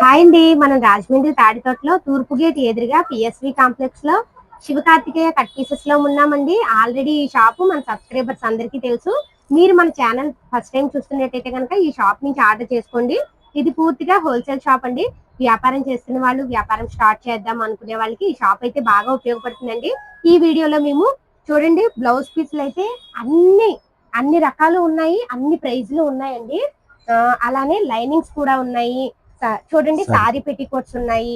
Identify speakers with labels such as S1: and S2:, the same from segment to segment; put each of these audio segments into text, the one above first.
S1: Hi అండి. మనం రాజమండ్రి తాడితోటలో తూర్పు గేట్ ఎదురుగా పిఎస్వి కాంప్లెక్స్ లో శివకార్తికేయ కట్ పీసెస్ లో ఉన్నామండి. ఆల్రెడీ ఈ షాపు మన సబ్స్క్రైబర్స్ అందరికీ తెలుసు. మీరు మన ఛానల్ ఫస్ట్ టైం చూస్తున్నట్టయితే కనుక ఈ షాప్ నుంచి ఆర్డర్ చేసుకోండి. ఇది పూర్తిగా హోల్సేల్ షాప్ అండి. వ్యాపారం చేస్తున్న వాళ్ళు, వ్యాపారం స్టార్ట్ చేద్దాం అనుకునే వాళ్ళకి ఈ షాప్ అయితే బాగా ఉపయోగపడుతుందండి. ఈ వీడియోలో మేము చూడండి బ్లౌజ్ పీసులు అయితే అన్ని రకాలు ఉన్నాయి, అన్ని ప్రైజ్లు ఉన్నాయండి. అలానే లైనింగ్స్ కూడా ఉన్నాయి. చూడండి సారీ పెట్టికోట్స్ ఉన్నాయి,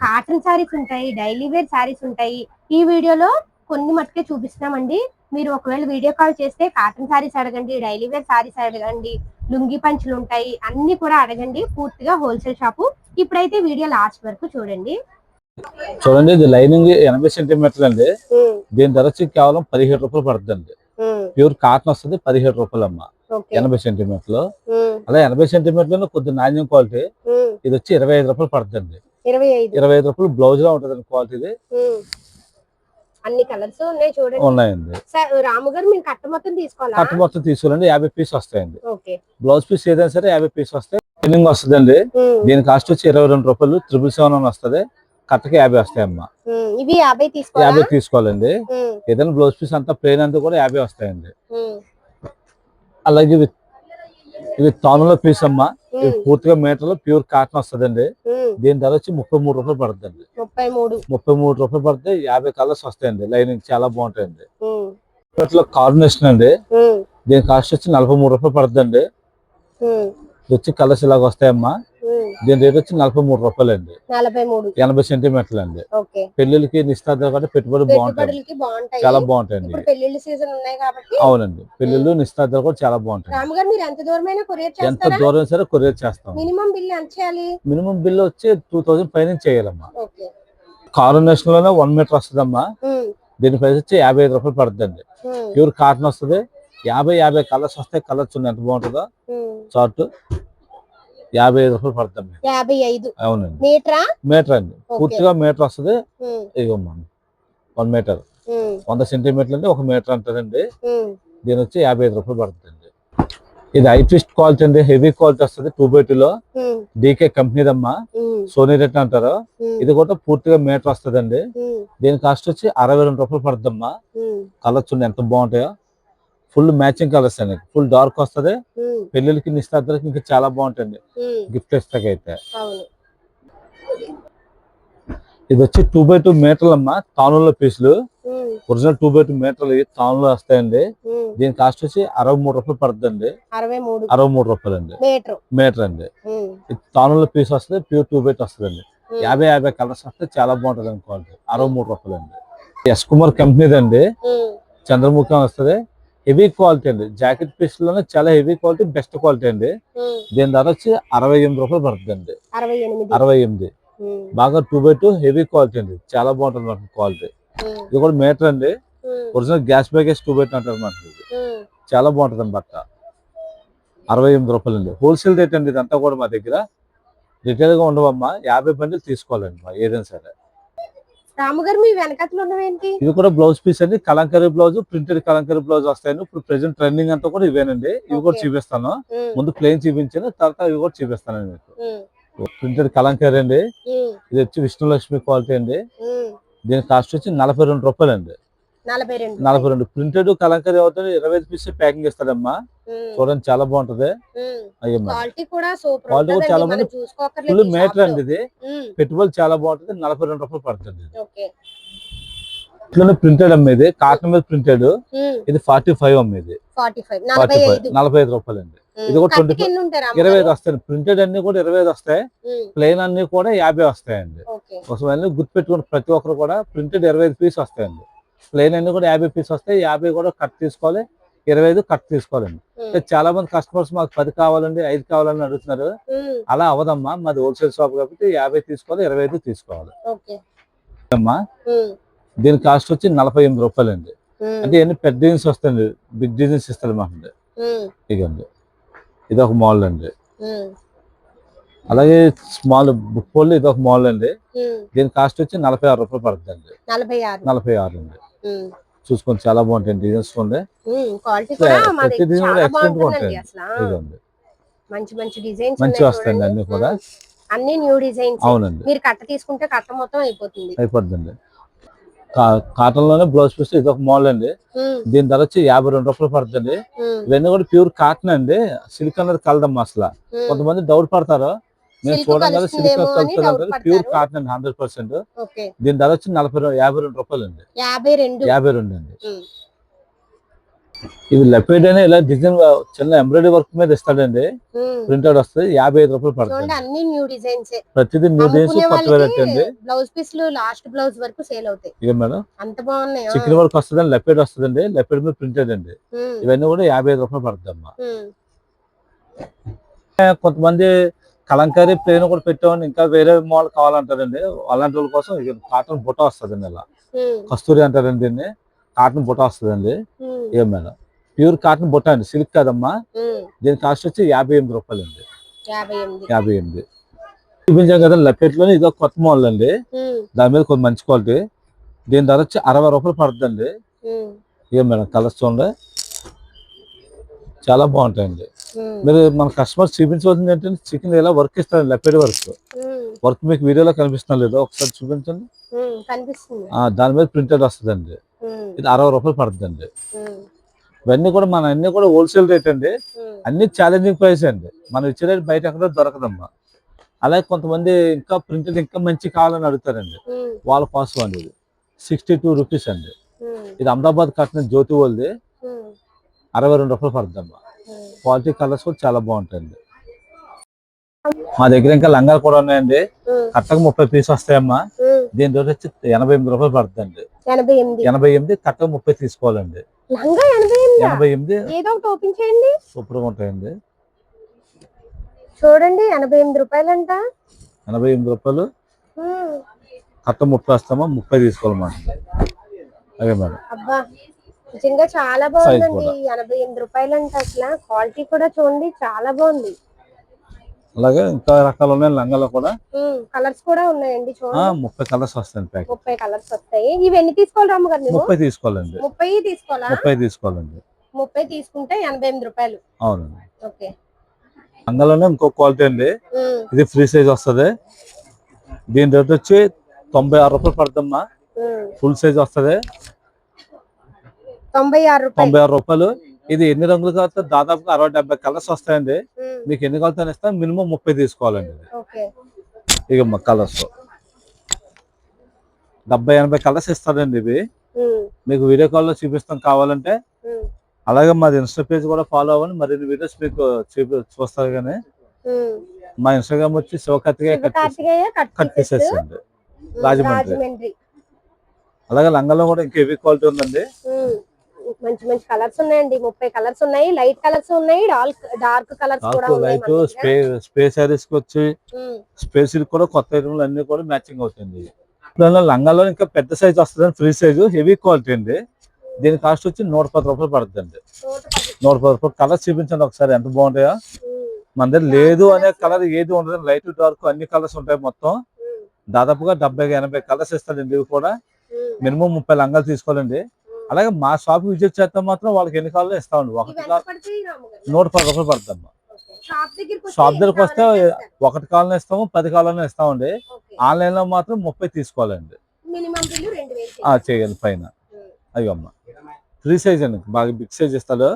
S1: కాటన్ సారీస్ ఉంటాయి, డైలీ వేర్ సారీస్ ఉంటాయి. ఈ వీడియోలో కొన్ని మట్టుకే చూపిస్తున్నామండి. మీరు ఒకవేళ వీడియో కాల్ చేస్తే కాటన్ సారీస్ అడగండి, డైలీ వేర్ సారీస్ అడగండి, లుంగి పంచులు ఉంటాయి, అన్ని కూడా అడగండి. పూర్తిగా హోల్సేల్ షాపు. ఇప్పుడైతే వీడియో లాస్ట్ వరకు చూడండి.
S2: చూడండి, ఇది లైనింగ్ 80 సెంటీమీటర్లు అండి. దీని ధర వచ్చి కేవలం 17 రూపాయలు పడుతుంది. ప్యూర్ కాటన్ వస్తుంది, 17 రూపాయలు అమ్మ. 80 సెంటీమీటర్లు. అలా 80 సెంటీమీటర్లు కొద్ది నాణ్యం క్వాలిటీ. ఇది వచ్చి 25 రూపాయలు పడుతుంది. 25 రూపాయలు బ్లౌజ్ లా ఉంటుంది క్వాలిటీ. ఇది
S1: అన్ని కలర్స్ ఉన్నాయి చూడండి.
S2: ఉన్నాయండి.
S1: రాము గారు మీరు కట్ట మొత్తం తీసుకోవాలా?
S2: కట్ట మొత్తం తీసుకోవాలండి. 50 పీస్ వస్తాయండి. బ్లౌజ్ పీస్ ఏదైనా సరే 50 పీస్ వస్తాయి. లైనింగ్ వస్తుందండి. దీని కాస్ట్ వచ్చి 22 రూపాయలు. 777 వస్తుంది. కట్టకి 50 వస్తాయమ్మా.
S1: ఇవి 50
S2: తీసుకోవాలండి. ఏదైనా బ్లౌజ్ పీస్ అంతా ప్లెయిన్ అంతా కూడా 50 వస్తాయండి. అలాగే ఇవి తానులో పీస్ అమ్మా. ఇవి పూర్తిగా మీటర్లో ప్యూర్ కాటన్ వస్తుందండి. దీని ధర వచ్చి 33 రూపాయలు పడుతుంది. 33 రూపాయలు పడితే 50 కలర్స్ వస్తాయండి. లైనింగ్ చాలా బాగుంటాయండి. ఇట్లా కార్బనేషన్ అండి. దీని కాస్ట్ వచ్చి 43 రూపాయలు పడుతుందండి. ఇది వచ్చి కలర్స్ ఇలాగ వస్తాయమ్మా. దీని రేట్ వచ్చి 43 రూపాయలు అండి. 80 సెంటీమీటర్లు అండి. పెళ్లిళ్ళకి నిశ్చితార్థాలు కంటే పెట్టుబడి బాగుంటాయి, చాలా బాగుంటాయండి. అవునండి, పెళ్లిళ్ళు నిశ్చితార్థాలు కూడా చాలా బాగుంటాయి. ఎంత దూరం సరే కొరియర్ చేస్తాం. మినిమం బిల్ వచ్చి 2000 పైన చేయాలమ్మా. కారోనేషన్ లోనే 1 మీటర్ వస్తుందమ్మా. దీని ప్రైస్ వచ్చి 55 రూపాయలు పడుతుందండి. ప్యూర్ కాటన్ వస్తుంది. 50 కలర్స్ వస్తాయి. కలర్స్ ఉన్నాయి, ఎంత బాగుంటుందో. చార్ట్ 55 రూపాయలు పడుతుంది. అవునండి, మీటర్ అండి. పూర్తిగా మీటర్ వస్తుంది. ఇవ్వమ్మా 1 మీటర్ 100 సెంటీమీటర్లు అంటే 1 మీటర్ అంటారండి. దీని వచ్చి 55 రూపాయలు పడుతుంది. ఇది హై ట్విస్ట్ క్వాలిటీ అండి. హెవీ క్వాలిటీ వస్తుంది. 2x2 DK కంపెనీదమ్మా. సోనీ రెట్ అంటారు. ఇది కూడా పూర్తిగా మీటర్ వస్తుందండి. దీని కాస్ట్ వచ్చి 62 రూపాయలు పడుతుందమ్మా. కలర్స్ ఉన్నాయి, ఎంత బాగుంటాయో. ఫుల్ మ్యాచింగ్ కలర్స్ అండి. ఫుల్ డార్క్ వస్తుంది. పెళ్లిళ్ళకి నిశ్చితార్థాలకి ఇంకా చాలా బాగుంటుంది. గిఫ్ట్ ఇస్తాకైతే ఇది వచ్చి 2x2 మీటర్లు అమ్మా. తానులో పీసులు ఒరిజినల్ 2x2 మీటర్లు తానులో వస్తాయండి. దీని కాస్ట్ వచ్చి 63 రూపాయలు పడుతుందండి. 63 రూపాయలు అండి మీటర్ అండి. తానులో పీస్ వస్తుంది. ప్యూర్ 2x2 వస్తుందండి. 50 కలర్స్ వస్తే చాలా బాగుంటుంది అండి. క్వాలిటీ 63 రూపాయలు అండి. ఎస్ కుమార్ కంపెనీదండి. చంద్రముఖం వస్తుంది. హెవీ క్వాలిటీ అండి. జాకెట్ పీస్ లోనే చాలా హెవీ క్వాలిటీ, బెస్ట్ క్వాలిటీ అండి. దీని ధర వచ్చి 68 రూపాయలు పడుతుందండి. 68 బాగా 2x2 హెవీ క్వాలిటీ అండి. చాలా బాగుంటుంది క్వాలిటీ. ఇది కూడా మీటర్ అండి. ఒరిజినల్ గ్యాస్ బ్యాగేజ్ 2x2 అంటారు మనకి. చాలా బాగుంటుంది అండి బట్ట. 68 రూపాయలు అండి. హోల్సేల్ రేట్ అండి. ఇదంతా కూడా మా దగ్గర రిటైల్ గా ఉండవమ్మా. 50 బండిలు తీసుకోవాలండి మా ఏదైనా సరే. ఇది కూడా బ్లౌజ్ పీస్ అండి. Kalamkari blouse, printed kalamkari blouse వస్తాయండి. ఇప్పుడు ప్రెసెంట్ ట్రెండింగ్ అంతా కూడా ఇవేనండి. ఇవి కూడా చూపిస్తాను. ముందు ప్లెయిన్ చూపించాను, తర్వాత ఇవి కూడా చూపిస్తానండి మీకు. ప్రింటెడ్ కలంకరీ అండి. ఇది వచ్చి విష్ణులక్ష్మి క్వాలిటీ అండి. దీని కాస్ట్ వచ్చి 42 రూపాయలు అండి. 42 ప్రింటెడ్ కలంకరీ అవుతుంది. 25 పీస్ ప్యాకింగ్ ఇస్తాడమ్మా. చూడండి, చాలా బాగుంటది. క్వాలిటీ కూడా చాలా బాగుంది. ఫుల్ మీటర్ అండి. ఇది పెట్టుబడి చాలా బాగుంటుంది. 42 రూపాయలు పడుతుంది. ఇట్లోనే ప్రింటెడ్ అమ్మేది. కాటన్ మీద ప్రింటెడ్. ఇది 45 అమ్మేది. 45 రూపాయలు అండి. ఇది కూడా 25 వస్తాయి. ప్రింటెడ్ అన్ని కూడా 25 వస్తాయి. ప్లెయిన్ అన్ని కూడా 50 వస్తాయండి. ఒకసారి గుర్తుపెట్టుకుని ప్రతి ఒక్కరు కూడా ప్రింటెడ్ 25 పీస్ వస్తాయండి. ప్లెయిన్ అన్ని కూడా 50 పీస్ వస్తాయి. 50 కూడా కట్ తీసుకోవాలి, 25 కట్ తీసుకోవాలండి. చాలా మంది కస్టమర్స్ మాకు 10 కావాలండి, 5 కావాలని అడుగుతున్నారు. అలా అవదమ్మా. మాది హోల్సేల్ షాప్ కాబట్టి 50 తీసుకోవాలి, 25 తీసుకోవాలి అమ్మా. దీని కాస్ట్ వచ్చి 48 రూపాయలు అండి. అంటే ఇవన్నీ పెద్ద డిజైన్స్ వస్తాయండి. బిగ్ డిజైన్స్ ఇస్తారు మాకు. ఇదండి, ఇది ఒక మోడల్ అండి. అలాగే స్మాల్ బుక్ ఫోల్డ్ ఇది ఒక మోడల్ అండి. దీని కాస్ట్ వచ్చి 46 రూపాయలు పడుతుందండి. 46 అండి. చూసుకొని చాలా బాగుంటాయి డిజైన్స్.
S1: మంచి వస్తాయండి
S2: అన్ని కూడా.
S1: అన్ని న్యూ డిజైన్స్.
S2: అవునండి.
S1: మీరు కట్ట తీసుకుంటే కట్ట మొత్తం అయిపోతుంది.
S2: అయిపోద్దండి. కాటన్ లోనే బ్లౌజ్ పీస్ ఇది ఒక మోడల్ అండి. దీని ధర వచ్చి 52 రూపాయలు పడుతుంది. ఇవన్నీ కూడా ప్యూర్ కాటన్ అండి. సిల్క్ అనేది కలదమ్మా అసలు. కొంతమంది డౌట్ పడతారు, నేను చూడడం సిల్క్ కలుపుతుంది, ప్యూర్ కాటన్ అండి 100%. దీని ధర వచ్చి 52 రూపాయలు అండి. 52 అండి. ఇవి లెపేడ్ అని ఇలా డిజైన్ చిన్న ఎంబ్రాయిడరీ వర్క్ మీద ఇస్తాడండి. ప్రింటెడ్ వస్తుంది, 55 రూపాయలు పడుతుంది.
S1: అన్ని న్యూ డిజైన్స్,
S2: ప్రతిదీ న్యూ డిజైన్స్, కొత్త వెరైటీ అండి.
S1: బ్లౌజ్ పీస్లు లాస్ట్ బ్లౌజ్ వరకు సేల్ అవుతాయి.
S2: ఇక మేడం
S1: అంత బాగున్నాయి.
S2: చికెన్ వర్క్ వస్తుంది, లెపేడ్ వస్తుందండి. లెపేడ్ మీద ప్రింటెడ్ అండి. ఇవన్నీ కూడా 55 రూపాయలు పడుతుంది అమ్మా. కొంతమంది కలంకారీ ప్లేన్ కూడా పెట్టామని ఇంకా వేరే మోడల్ కావాలంటారండి. అలాంటి వాళ్ళ కోసం కాటన్ బుట్ట వస్తుందండి. ఇలా కస్తూరి అంటారండి దీన్ని. కాటన్ బుట్ట వస్తుందండి. ఏం మేడం ప్యూర్ కాటన్ బుట్ట అండి, సిల్క్ కాదమ్మా. దీని కాస్ట్ వచ్చి 58 రూపాయలు అండి. 58 చూపించాం కదా లెపెట్ లోనే ఇది ఒక కొత్త మోడల్ అండి. దాని మీద కొంచెం మంచి క్వాలిటీ. దీని ధర వచ్చి 60 రూపాయలు పడుతుందండి. ఏం మేడం కలర్స్ చూడండి, చాలా బాగుంటాయండి. మీరు మన కస్టమర్ చూపించవలసింది ఏంటంటే చికెన్ ఇలా వర్క్ ఇస్తారు, లెపెడ్ వర్క్ మీకు వీడియోలో కనిపిస్తున్నా లేదో ఒకసారి చూపించండి. దాని మీద ప్రింటెడ్ వస్తుందండి. ఇది 60 రూపాయలు పడుతుందండి. ఇవన్నీ కూడా మన అన్ని కూడా హోల్సేల్ రేట్ అండి. అన్ని ఛాలెంజింగ్ ప్రైస్ అండి. మనం ఇచ్చే రేట్ బయట ఎక్కడ దొరకదమ్మా. అలాగే కొంతమంది ఇంకా ప్రింటెడ్ ఇంకా మంచి కావాలని అడుగుతారండి, వాళ్ళ కోసం అండి. ఇది 62 రూపీస్ అండి. ఇది అహ్మదాబాద్ కట్టిన జ్యోతి వాళ్ళది, 62 రూపాయలు పడుతుందమ్మా. క్వాలిటీ కలర్స్ కూడా చాలా బాగుంటాయండి. మా దగ్గర ఇంకా లంగాలు కూడా ఉన్నాయండి. కట్టకు 30 పీస్ వస్తాయమ్మా. దీని రేట్ వచ్చి 88 రూపాయలు పడుతుందండి. 88 కట్టకు 30 తీసుకోవాలండి.
S1: 88
S2: సూపర్ గా ఉంటాయండి.
S1: చూడండి 88 రూపాయలు అంట.
S2: 88 రూపాయలు కట్ట 30 వస్తామా, 30 తీసుకోవాలన్నమాట. అదే మేడం.
S1: అబ్బా నిజంగా చాలా బాగుందండి. 88 రూపాయలు అంట. అసలు క్వాలిటీ కూడా చూడండి చాలా బాగుంది.
S2: అలాగే ఇంకా రకాలు ఉన్నాయి లంగాలో కూడా.
S1: కలర్స్ కూడా ఉన్నాయండి చూడండి.
S2: 30 కలర్స్ వస్తాయండి.
S1: 30 కలర్స్ వస్తాయి. ఇవి ఎన్ని తీసుకోవాలి రామ్మగారు?
S2: 30 తీసుకోవాలండి.
S1: 30 తీసుకోవాలా?
S2: 30 తీసుకోవాలండి.
S1: 30 తీసుకుంటే 88 రూపాయలు.
S2: అవునండి.
S1: ఓకే.
S2: లంగాలోనే ఇంకో క్వాలిటీ అండి. ఇది ఫ్రీ సైజ్ వస్తుంది. దీని రేట్ వచ్చి 96 రూపాయలు పడుతుందమ్మా. ఫుల్ సైజ్ వస్తుంది, 96 రూపాయలు. ఇది ఎన్ని రంగులు కావాలి? దాదాపుగా 60-70 కలర్స్ వస్తాయండి. మీకు ఎన్ని కలుతాను ఇస్తాం, మినిమం 30 తీసుకోవాలండి. ఇక కలర్స్ 70-80 కలర్స్ ఇస్తారండి. ఇవి మీకు వీడియో కాల్ లో చూపిస్తాం కావాలంటే. అలాగే మాది ఇన్స్టా పేజ్ కూడా ఫాలో అవ్వండి, మరిన్ని వీడియోస్ మీకు చూస్తారు. కానీ మా ఇన్స్టాగ్రామ్ వచ్చి శివకార్తికేయ కట్ పీసెస్ అండి, రాజమండ్రి. అలాగే లంగాలో కూడా ఇంకా హెవీ క్వాలిటీ ఉందండి.
S1: మంచి మంచి కలర్స్ ఉన్నాయండి. 30 కలర్స్ ఉన్నాయి. లైట్ కలర్స్ ఉన్నాయి, డార్క్ కలర్స్ కూడా ఉన్నాయి.
S2: స్పేస్ సారీస్ కి వచ్చి స్పేస్ కూడా కొత్త ఐటమ్లు అన్ని కూడా మ్యాచింగ్ అవుతుంది. లంగాలో ఇంకా పెద్ద సైజ్ వస్తుంది, ఫ్రీ సైజ్ హెవీ క్వాలిటీ అండి. దీని కాస్ట్ వచ్చి 110 రూపాయలు పడుతుంది. 110 రూపాయలు. కలర్స్ చూపించండి ఒకసారి, ఎంత బాగుంటాయో. మన దగ్గర లేదు అనే కలర్ ఏది ఉండదు, లైట్ డార్క్ అన్ని కలర్స్ ఉంటాయి. మొత్తం దాదాపుగా 70-80 కలర్స్ ఇస్తాడండి. ఇవి కూడా మినిమం 30 లంగాలు తీసుకోవాలండి. అలాగే మా షాప్ విజిట్ చేస్తే మాత్రం వాళ్ళకి ఎన్ని కావాలో ఇస్తామండి. 110 రూపాయలు పడుతుందమ్మా. షాప్ దగ్గరకు వస్తే 1 కావాలని ఇస్తాము, 10 కావాలని ఇస్తామండి. ఆన్లైన్ లో మాత్రం 30 తీసుకోవాలండి. చేయాలి పైన. అయ్యమ్మా ఫ్రీ సైజ్ అండి, బాగా బిగ్ సైజ్ ఇస్తాడు.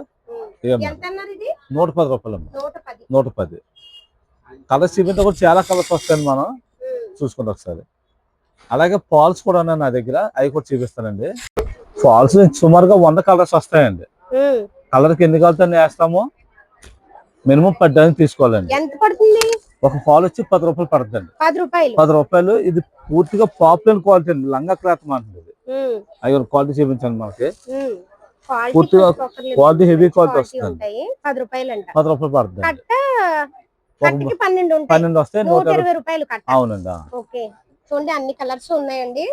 S2: 110 రూపాయలు అమ్మా. 110. కలర్స్ చూపింటే కూడా చాలా కలర్స్ వస్తాయండి, మనం చూసుకుంటే ఒకసారి. అలాగే ఫాల్స్ కూడా ఉన్నాయి నా దగ్గర, అవి కూడా చూపిస్తానండి. ఫాల్స్ సుమారుగా 100 కలర్స్ వస్తాయండి. కలర్ కి ఎన్ని కావాలితే వేస్తాము, మినిమం 10 డజన్ తీసుకోవాలండి. ఒక ఫాల్ వచ్చి 10 రూపాయలు పడుతుంది. 10 రూపాయలు. ఇది పూర్తిగా పాపులర్ క్వాలిటీ అండి, లంగా క్లాత్ మాత్రం. అవి క్వాలిటీ చూపించండి మనకి. పూర్తిగా క్వాలిటీ హెవీ క్వాలిటీ వస్తుంది.
S1: 10 రూపాయలు
S2: పడుతుంది.
S1: 12
S2: వస్తాయి, 120
S1: రూపాయలు.
S2: అవునండి.
S1: చూడండి అన్ని కలర్స్ ఉన్నాయండి.